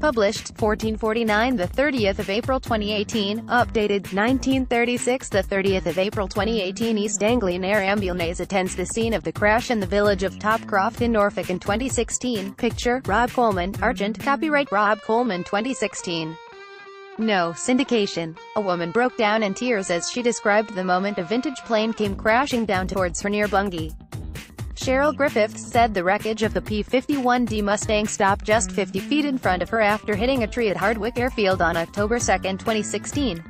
Published 1449, the 30th of April 2018. Updated 1936, the 30th of April 2018. East Anglian air ambulnace attends the scene of the crash in the village of Topcroft in Norfolk in 2016. Picture, Rob Colman, Archant. Copyright Rob Colman 2016. No syndication. A woman broke down in tears as she described the moment a vintage plane came crashing down towards her near Bungay. Cheryl Griffiths said the wreckage of the P-51 D Mustang stopped just 50 feet in front of her after hitting a tree at Hardwick Airfield on October 2, 2016.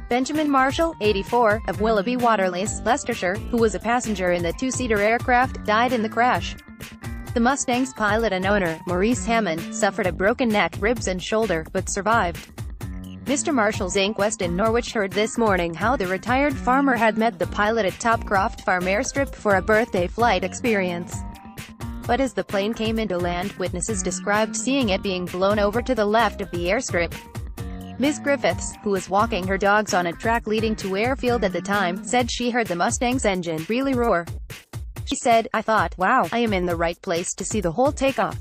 Benjamin Marshall, 84, of Willoughby Waterless, Leicestershire, who was a passenger in the two-seater aircraft, died in the crash. The Mustang's pilot and owner, Maurice Hammond, suffered a broken neck, ribs and shoulder, but survived. Mr. Marshall's inquest in Norwich heard this morning how the retired farmer had met the pilot at Topcroft Farm Airstrip for a birthday flight experience. But as the plane came into land, witnesses described seeing it being blown over to the left of the airstrip. Ms. Griffiths, who was walking her dogs on a track leading to airfield at the time, said she heard the Mustang's engine really roar. She said, "I thought, wow, I am in the right place to see the whole takeoff.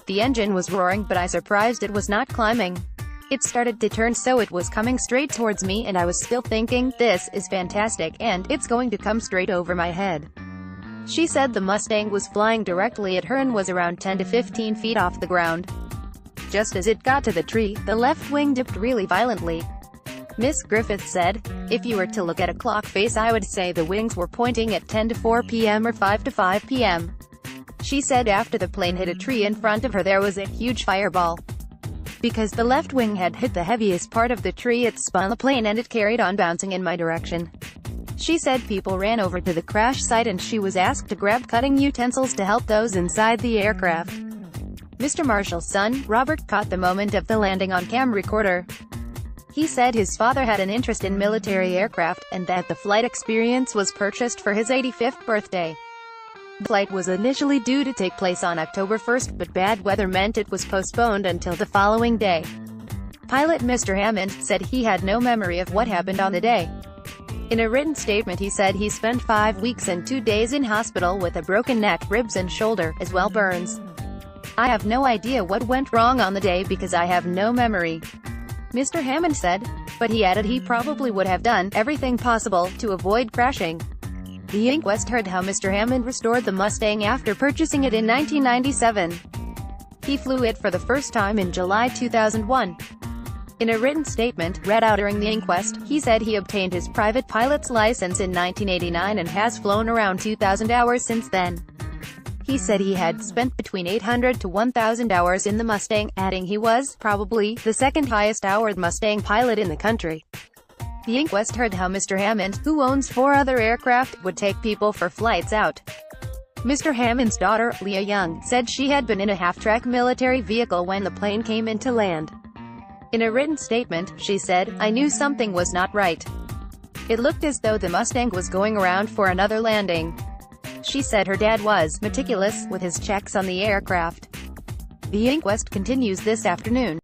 The engine was roaring, but I surprised it was not climbing. It started to turn so it was coming straight towards me and I was still thinking, this is fantastic, and it's going to come straight over my head." She said the Mustang was flying directly at her and was around 10 to 15 feet off the ground. Just as it got to the tree, the left wing dipped really violently. Miss Griffith said, "If you were to look at a clock face I would say the wings were pointing at 10 to 4 p.m. or 5 to 5 p.m. She said after the plane hit a tree in front of her there was a huge fireball. Because the left wing had hit the heaviest part of the tree, it spun the plane and it carried on bouncing in my direction." She said people ran over to the crash site and she was asked to grab cutting utensils to help those inside the aircraft. Mr. Marshall's son, Robert, caught the moment of the landing on cam recorder. He said his father had an interest in military aircraft, and that the flight experience was purchased for his 85th birthday. The flight was initially due to take place on October 1, but bad weather meant it was postponed until the following day. Pilot Mr. Hammond said he had no memory of what happened on the day. In a written statement he said he spent 5 weeks and 2 days in hospital with a broken neck, ribs and shoulder, as well burns. "I have no idea what went wrong on the day because I have no memory," Mr. Hammond said, but he added he probably would have done everything possible to avoid crashing. The inquest heard how Mr. Hammond restored the Mustang after purchasing it in 1997. He flew it for the first time in July 2001. In a written statement, read out during the inquest, he said he obtained his private pilot's license in 1989 and has flown around 2,000 hours since then. He said he had spent between 800 to 1,000 hours in the Mustang, adding he was, probably, the second highest houred Mustang pilot in the country. The inquest heard how Mr. Hammond, who owns 4 other aircraft, would take people for flights out. Mr. Hammond's daughter, Leah Young, said she had been in a half-track military vehicle when the plane came into land. In a written statement, she said, "I knew something was not right. It looked as though the Mustang was going around for another landing." She said her dad was meticulous with his checks on the aircraft. The inquest continues this afternoon.